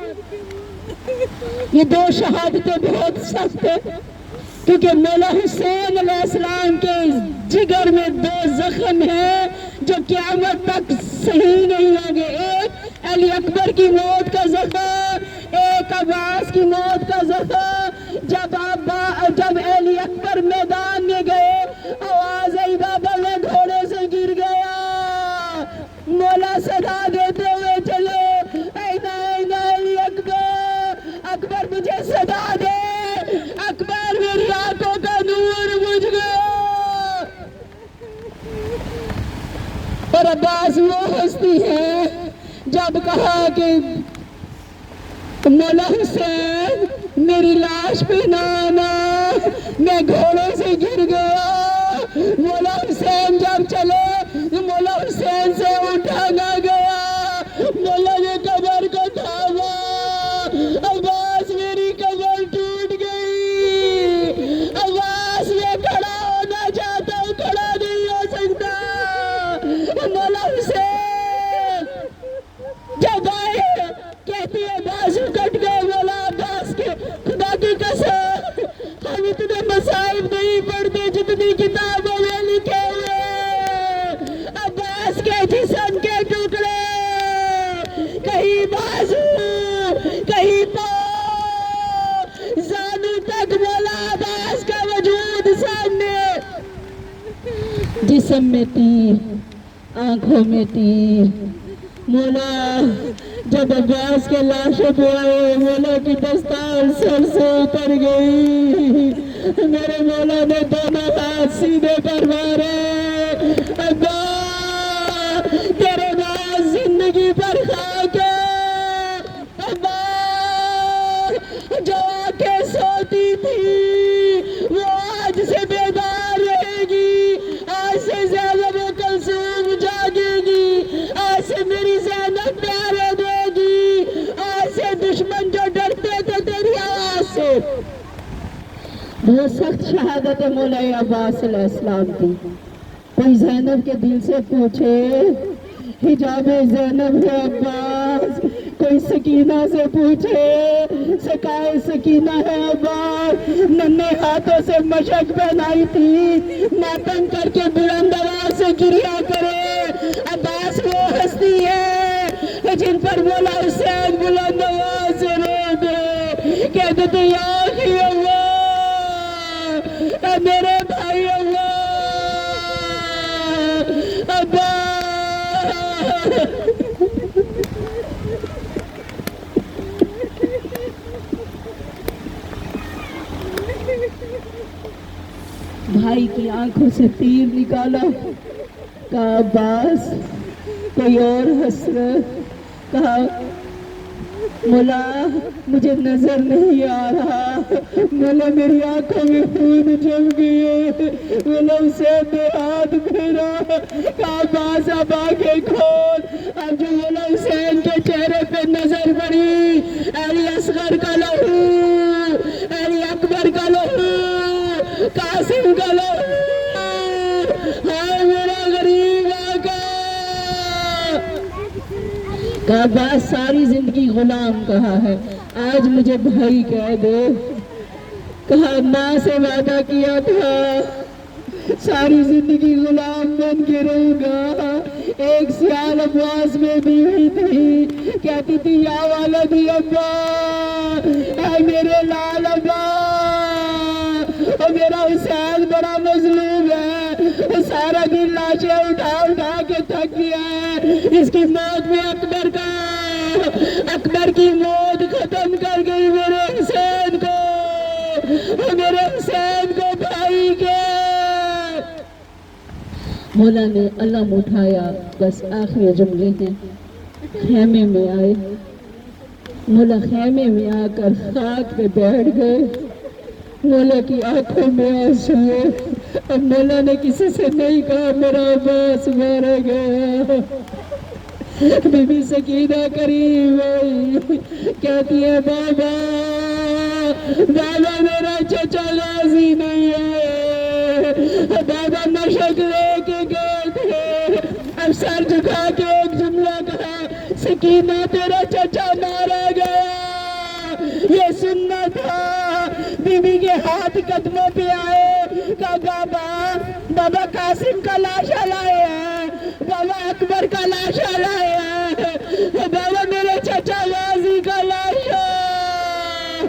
یہ دو شہادتیں بہت سخت ہیں کیونکہ مولا حسین علیہ السلام کے جگر میں دو زخم ہیں جو قیامت تک صحیح نہیں ہوں گے۔ ایک علی اکبر کی موت کا زخم، ایک عباس کی موت کا زخم۔ جب علی اکبر میدان میں گئے، آواز آئی بابا میں گھوڑے سے گر گیا۔ مولا صدا دیتے ہوئے چلے، اینا اینا علی اکبر، اکبر مجھے صدا دے، اکبر میری آنکھوں کا نور بجھ گیا۔ اور عباس وہ ہستی ہے جب کہا کہ مولا حسین میری لاش پہ نہ آنا، میں گھوڑے سے گر گیا۔ مولا حسین جب چلے، مولا حسین سے اٹھا نہ گیا، مولا نے قبر کو تھاما، عباس میری قبر ٹوٹ گئی، عباس میں کھڑا ہونا چاہتا ہوں، کھڑا نہیں ہو سکتا۔ مولا حسین جب آئے کہتی ہے بازو کٹ گئے، مولا عباس کے خدا کی قسم ہم اتنے مصائب نہیں پڑھتے جتنی کتابوں میں لکھے ہوئے۔ عباس کے جسم کے ٹکڑے، کہیں بازو کہیں پاؤں، زانو تک مولا عباس کا وجود سامنے، جسم میں تیر، آنکھوں میں تیر۔ مولا جب عباس کے لاشوں پہ آئے، مولا کی دستار سر سے اتر گئی، میرے مولا نے دونوں ہاتھ سینے پر مارے، عباس تیرے بعد زندگی پر خاک ہے، عباس جو آنکھیں سوتی تھی وہ آج سے بیدار رہے گی، آج سے زینب و کلثوم جاگے گی، آج سے میری زینب پیارے دے گی، آج سے دشمن جو ڈرتے تھے تیری آواز سے۔ بہت سخت شہادت مولا عباس علیہ السلام کی۔ کوئی زینب کے دل سے پوچھے حجاب زینب ہے عباس، کوئی سکینہ سے پوچھے سکائے سکینہ ہے عباس، ننھے ہاتھوں سے مشک پہنائی تھی، ماتم کر کے بلند آواز سے گریا کرے، عباس وہ ہستی ہے جن پر مولا حسین بلند آواز سے رو دے، کہتے تھے یا اخی اللہ، اے میرے بھائی اللہ عباس۔ بھائی کی آنکھوں سے تیر نکالا، کہا عباس کوئی اور حسرت، کہا مولا مجھے نظر نہیں آ رہا، مولا میری آنکھوں میں خون جم گئے، مولا حسین نے ہاتھ پھیرا، کہا عباس اب آنکھیں کھول۔ اب جو مولا حسین کے چہرے پہ نظر پڑی، علی اصغر کا لہو، علی اکبر کا لہو، قاسم کا لہو، ہائے میرا غریب آقا۔ کہا عباس ساری زندگی غلام کہا ہے، آج مجھے بھائی کہہ دے۔ کہا ماں سے وعدہ کیا تھا ساری زندگی غلام بن کے رہوں گا، ایک سیال عباس میں بھی ہوئی تھی، کہتی تھی یا والدی ابا، اے میرے لال ابا، اور میرا حسین بڑا مظلوم ہے، سارا دن لاشیں اٹھا اٹھا کے تھک گیا ہے، اس کی موت میں اکبر کی موت ختم کر گئی میرے حسین کو، میرے حسین کو بھائی کے۔ مولا نے علم اٹھایا، بس آخری جملے ہیں، خیمے میں آئے، مولا خیمے میں آ کر خاک پہ بیٹھ گئے، مولا کی آنکھوں میں آنسو، اب مولا نے کسی سے نہیں کہا میرا عباس مارا گیا۔ بی بی سکینہ قریب آئی، کہتی ہے بابا میرا چچا غازی نہیں آئے، بابا مشک لے کے گئے تھے، اب سر جھکا کے ایک جملہ کہا سکینہ تیرا چچا مارا گیا، یہ سننا تھا۔ بی بی کے ہاتھ قدموں پہ آئے، کہا بابا قاسم کا لاشا لائے ہیں، بابا اکبر کا لاشا لائے ہیں، بابا میرے چچا غازی کا لاشا۔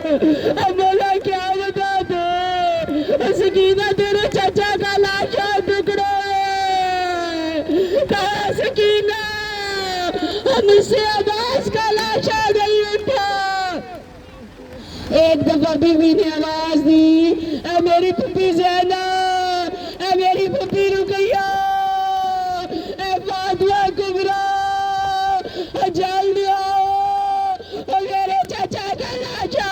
اب مولا کیا بتا دے، سکینہ تیرے چچا کا لاشا ٹکڑا ہے، کہا سکینہ ہم اس سے عباس کا لاشا نہیں اٹھا۔ ایک دفعہ بیوی نے آواز دی، اے میری پھپھی زینب، اے میری پھپھی رقیہ، اے فاطمہ کبریٰ، جلدی آؤ، میرے چچا کا لاشا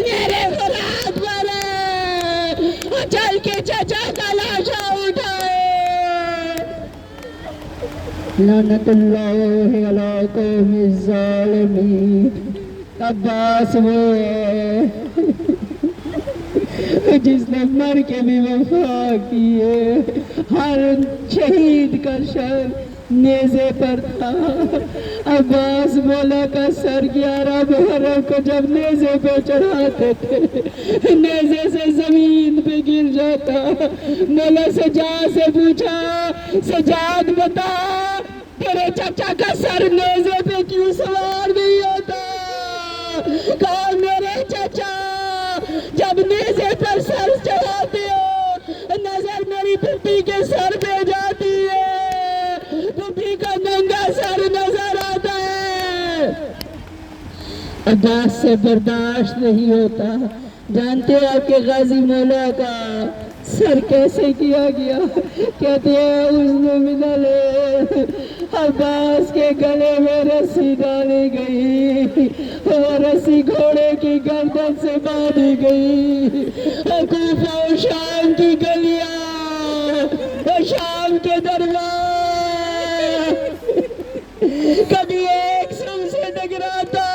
میرے فرات پر ہے، چل کے چچا کا لاشا اٹھائے۔ لعنت اللہ علی قوم الظالمین۔ عباس وہ ہے جس نے مر کے بھی وفا کی ہے، ہر شہید کا شر نیزے پر تھا۔ عباس مولا کا سر 11 محرم کو جب نیزے پہ چڑھاتے تھے، نیزے سے زمین پہ گر جاتا، مولا سجاد سے پوچھا سجاد بتا تیرے چچا کا سر نیزے پہ کیوں سوار نہیں ہوتا؟ کہا میرے چچا جب نیزے پر سر چڑھاتے ہو نظر میری پھپھی کے سر پہ جاتی ہے، پھپھی کا ننگا سر نظر آتا ہے۔ عباس سے برداشت نہیں ہوتا۔ جانتے ہو آپ کے غازی مولا کا سر کیسے کیا گیا؟ کہتے ہیں اس نے ملے عباس کے گلے میں رسی ڈالی گئی، اور رسی گھوڑے کی گردن سے باندھی گئی، کوفہ و شام کی گلیاں، شام کے دربار، کبھی ایک سم سے ٹکراتا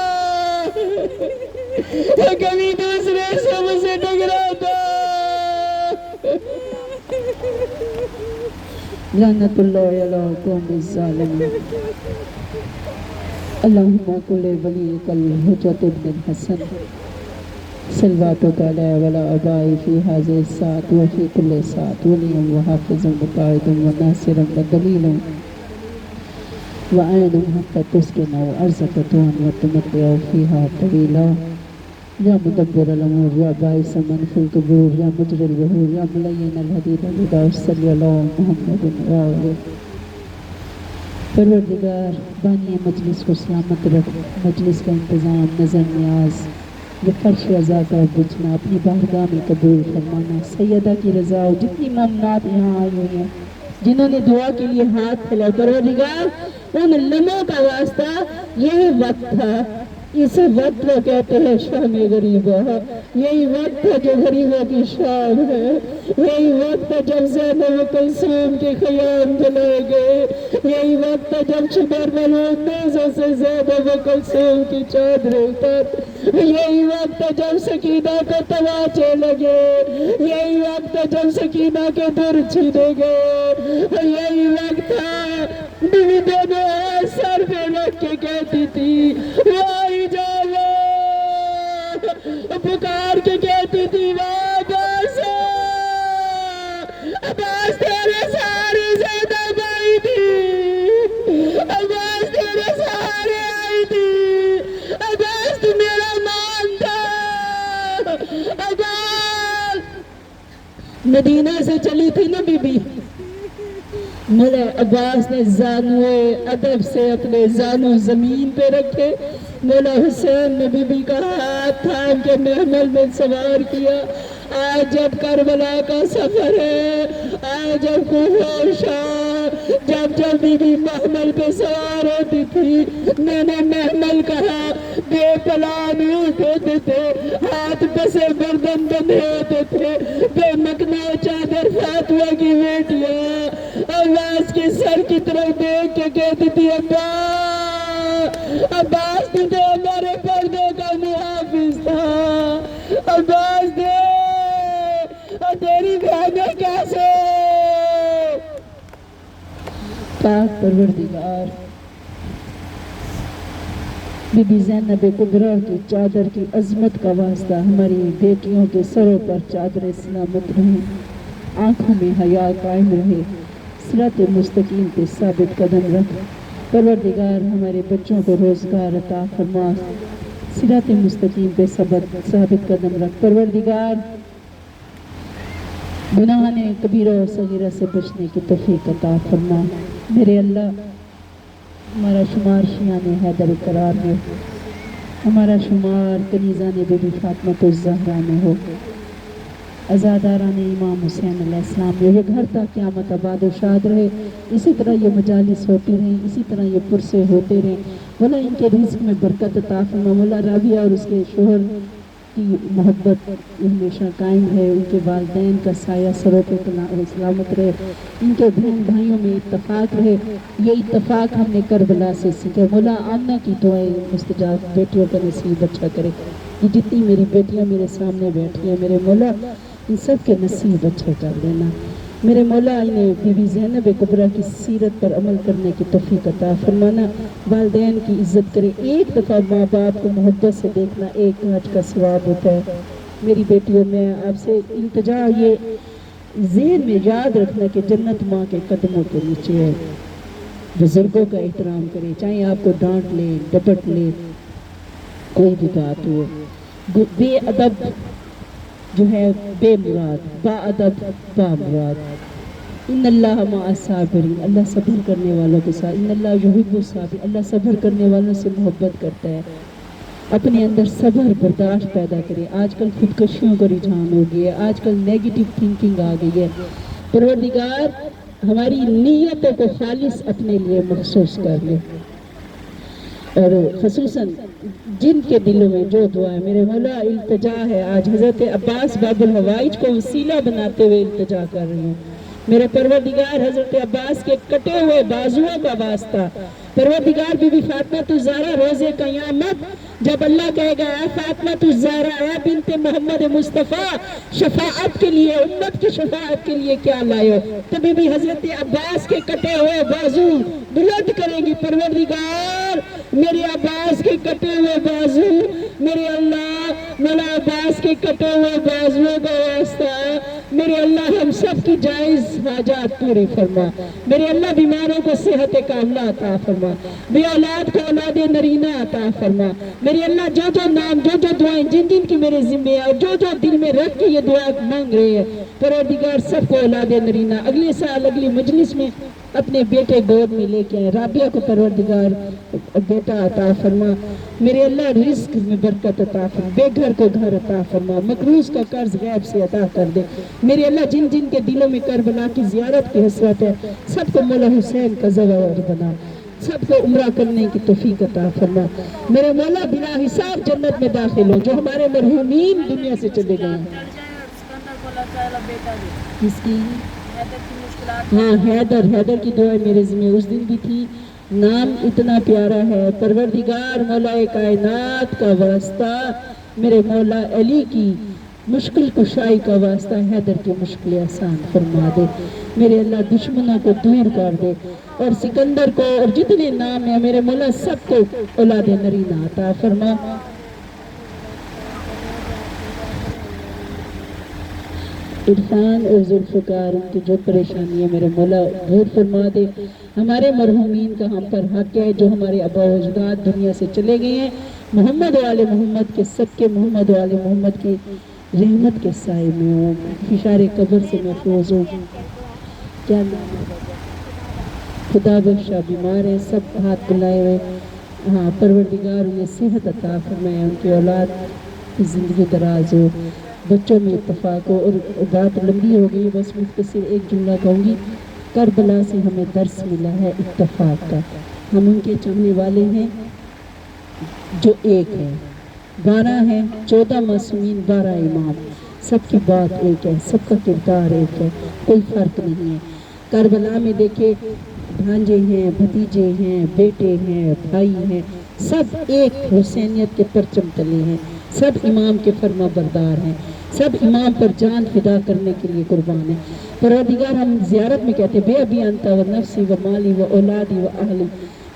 تو کبھی دوسرے سم سے ٹکراتا۔ لعنت اللہ علی قوم الظالمین اللہم کل ولیک الحجۃ ابن الحسن صلواتک علیہ وعلی آبائہ فی ھذہ الساعۃ وفی کل ساعۃ ولیا وحافظا وقائدا وناصرا ودلیلا وعین حتی تسکن ارضک طوعا وتمتع فیہا طویلا یا مدبر الامور یا باعث من فی القبور یا مجری البحور یا ملین الحدید الہدی صلی اللہ محمد وآلہ۔ پروردگار بانی مجلس کو سلامت رکھ، مجلس کا انتظام، نظر نیاز، یہ فرش رضا کا بجنا اپنی بارگاہ میں قبول فرمانا۔ سیدہ کی رضا ہو، جتنی ممنات یہاں آئی ہوئی ہیں، جنہوں نے دعا کے لیے ہاتھ پھیلائے، پروردگار ان لمحوں کا واسطہ یہی وقت تھا، اس وقت کو کہتے ہیں شام غریبہ، یہی وقت ہے جو غریبوں کی شام ہے، یہی وقت ہے جب زینب کلثوم کے خیام جلائے گئے، یہی وقت ہے جب شمر ملعون نیزوں سے زینب کلثوم کی چادریں اتر، یہی وقت ہے جب سکینہ کو تماچے لگے، یہی وقت ہے جب سکینہ کے در چھینے گئے، یہی وقت تھا بیوی دونوں سر پہ رکھ کے کہتی تھی وائی جاؤ، پکار کے کہتی تھی عباس، عباس تیرے سہارے زینب آئی تھی، عباس تیرے سہارے آئی تھی، عباس تو میرا مان تھا، عباس مدینہ سے چلی تھی نا بی بی، مولا عباس نے زانوے ادب سے اپنے زانو زمین پہ رکھے، مولا حسین نے بی بی کا ہاتھ تھام کے محمل میں سوار کیا۔ آج جب کربلا کا سفر ہے، آج جب کوفہ، جب بی بی محمل پہ سوار ہوتی تھی، میں نے محمل کہا، بے پلان ہوتے تھے، ہاتھ پہ سے گردن بندھے ہوتے تھے، بے مکنا چادر فاطمہ کی بیٹیاں عباس کے سر کی طرف دیکھ کے کہتی تھی عباس تجھے ہمارے پردوں کا محافظ تھا، عباس دے اور تیری بہنیں کیسے؟ پاک پروردگار بی بی زینب کبریٰ کی چادر کی عظمت کا واسطہ ہماری بیٹیوں کے سروں پر چادر سلامت رہیں، آنکھوں میں حیا قائم رہے، صراط مستقیم پہ ثابت قدم رکھ۔ پروردگار ہمارے بچوں کو روزگار عطا فرما، صراط مستقیم پہ ثابت قدم رکھ۔ پروردگار گناہ کبیرہ و صغیرہ سے بچنے کی توفیق عطا فرما۔ میرے اللہ، ہمارا شمار شیعان حیدر قرار میں، ہمارا شمار کنیزان بی بی فاطمہ الزہرا میں ہو، عزاداران امام حسین علیہ السلام میں، یہ گھر تا قیامت آباد و شاد رہے، اسی طرح یہ مجالس ہوتی رہیں، اسی طرح یہ پرسے ہوتے رہیں، مولا ان کے رزق میں برکت عطا فرما، مولا رابعہ اور اس کے شوہر کی محبت ہمیشہ قائم ہے، ان کے والدین کا سایہ سروں پہ سلامت رہے، ان کے بہن بھائیوں میں اتفاق رہے، یہ اتفاق ہم نے کربلا سے سیکھا۔ مولا آمنہ کی دعائیں مستجاب بیٹیوں کا نصیب اچھا کرے، یہ جتنی میری بیٹیاں میرے سامنے بیٹھی ہیں، میرے مولا ان سب کے نصیب اچھے کر دینا۔ میرے مولا انہیں بی بی زینب کبریٰ کی سیرت پر عمل کرنے کی توفیق عطا فرمانا، والدین کی عزت کرے، ایک دفعہ ماں باپ کو محبت سے دیکھنا ایک حج کا ثواب ہوتا ہے۔ میری بیٹیوں میں آپ سے التجا یہ ذہن میں یاد رکھنا کہ جنت ماں کے قدموں کے نیچے ہے، بزرگوں کا احترام کریں، چاہے آپ کو ڈانٹ لیں، ڈپٹ لیں، کوئی بھی بات ہو، بے ادب جو ہے بے مراد، با ادب با مراد۔ ان اللہ مع الصابرین، اللہ صبر کرنے والوں کے ساتھ، ان اللہ یحب الصابرین، اللہ صبر کرنے والوں سے محبت کرتا ہے۔ اپنے اندر صبر برداشت پیدا کرے۔ آج کل خودکشیوں کا رجحان ہو گیا ہے، آج کل نیگیٹو تھنکنگ آ گئی ہے۔ پروردگار ہماری نیتوں کو خالص اپنے لیے مخصوص کر لے، اور خصوصاً جن کے دلوں میں جو دعا ہے، میرے مولا التجا ہے، آج حضرت عباس باب الحوائج کو وسیلہ بناتے ہوئے التجا کر رہی ہوں میرے پروردگار حضرت عباس کے کٹے ہوئے بازوؤں کا واسطہ، پروردگار بی بی فاطمہ الزہرا روز قیامت جب اللہ کہے گا اے فاطمہ الزہرا اے بنت محمد مصطفیٰ شفاعت کے لیے، امت کی شفاعت کے لیے کیا لائے ہو، تو بی بی حضرت عباس کے کٹے ہوئے بازو بلند کریں گی، پروردگار میرے عباس کے کٹے ہوئے بازو، میرے اللہ مولا عباس کے کٹے ہوئے بازوؤں کا واسطہ، میرے اللہ ہم سب کی جائز حاجات پوری فرما، میرے اللہ بیماروں کو صحت کاملہ عطا فرما، بے اولاد کو اولاد نرینہ عطا فرما، میرے اللہ جو نام جو دعائیں جن جن کی میرے ذمہ ہے اور جو دل میں رکھ کے یہ دعا مانگ رہے ہیں، پروردگار سب کو اولاد نرینہ اگلے سال اگلی مجلس میں اپنے بیٹے گود میں لے کے آئے، رابعہ کو پروردگار بیٹا عطا فرما، میرے اللہ رزق میں برکت عطا فرما، بے گھر کو گھر عطا فرما، مقروض کا قرض غیب سے عطا کر دے، میرے اللہ جن جن کے دلوں میں کربلا کی زیارت کی حسرت ہے سب کو مولا حسین کا زوار بنا، سب کو عمرہ کرنے کی توفیق عطا فرما، میرے مولا بلا حساب جنت میں داخل ہو، جو ہمارے مرحومین دنیا سے چلے گئے ہیں۔ کس کی؟ ہاں حیدر کی دعا میرے ذمہ اس دن بھی تھی، نام اتنا پیارا ہے، پروردگار مولا کائنات کا واسطہ، میرے مولا علی کی مشکل کشائی کا واسطہ حیدر کی مشکل آسان فرما دے، میرے اللہ دشمنوں کو دور کر دے، اور سکندر کو اور جتنے نام ہیں میرے مولا سب کو اولاد نرینہ عطا فرما، عرفان اور ذوالفقار ان کی جو پریشانی ہے میرے مولا دور فرما دے، ہمارے مرحومین کا ہم پر حق ہے جو ہمارے آبا و اجداد دنیا سے چلے گئے ہیں، محمد و آل محمد کے صدقے محمد و آل محمد کی رحمت کے سائے میں ہوں، فشار قبر سے محفوظ ہوں، کیا خدا بخشا بیمار ہے سب ہاتھ بلائے ہوئے، ہاں پروردگار انہیں صحت عطا فرمائے، ان کی اولاد کی زندگی دراز ہو، بچوں میں اتفاق ہو، اور بات لمبی ہو گئی بس مختصر ایک جملہ کہوں گی، کربلا سے ہمیں درس ملا ہے اتفاق کا، ہم ان کے چاہنے والے ہیں جو ایک ہے، 12 ہیں 14 معصومین 12 امام، سب کی بات ایک ہے، سب کا کردار ایک ہے، کوئی فرق نہیں ہے، کربلا میں دیکھے بھانجے ہیں، بھتیجے ہیں، بیٹے ہیں، بھائی ہیں، سب ایک حسینیت کے پرچم تلے ہیں، سب امام کے فرما بردار ہیں، سب امام پر جان فدا کرنے کے لیے قربان ہیں، پروردگار ہم زیارت میں کہتے ہیں بے ابی انتا و نفسی و مالی و اولادی و اہلی،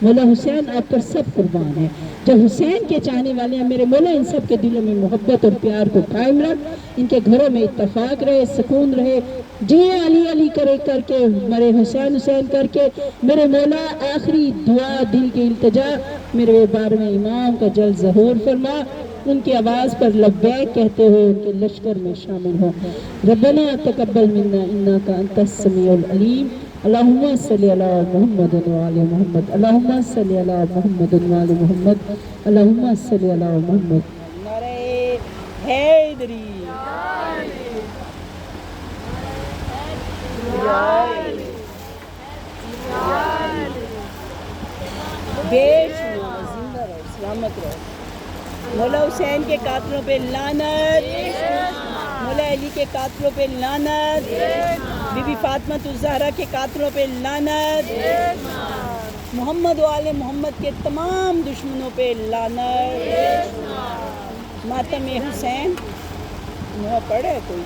مولا حسین آپ پر سب قربان ہیں، جو حسین کے چاہنے والے ہیں میرے مولا ان سب کے دلوں میں محبت اور پیار کو قائم رکھ، ان کے گھروں میں اتفاق رہے، سکون رہے، جیے علی علی کر کے مرے حسین حسین کر کے، میرے مولا آخری دعا دل کی التجا میرے 12ویں امام کا جلد ظہور فرما، ان کی آواز پر لبیک کہتے ہوئے ان کے لشکر میں شامل ہوں، ربنا تقبل منا انک انت السمیع العلیم، اللہم صلی علی محمد و آل محمد، اللہم صلی علی محمد و آل محمد، اللہم صلی علی محمد، نعرہ حیدری، بے شمار زندہ رہو سلامت رہو، مولا حسین کے قاتلوں پہ لعنت، مولا علی کے قاتلوں پہ لعنت، بی بی فاطمہ الزہرا کے قاتلوں پہ لعنت، محمد و آل محمد کے تمام دشمنوں پہ لعنت، ماتم حسین وہاں پڑھے کوئی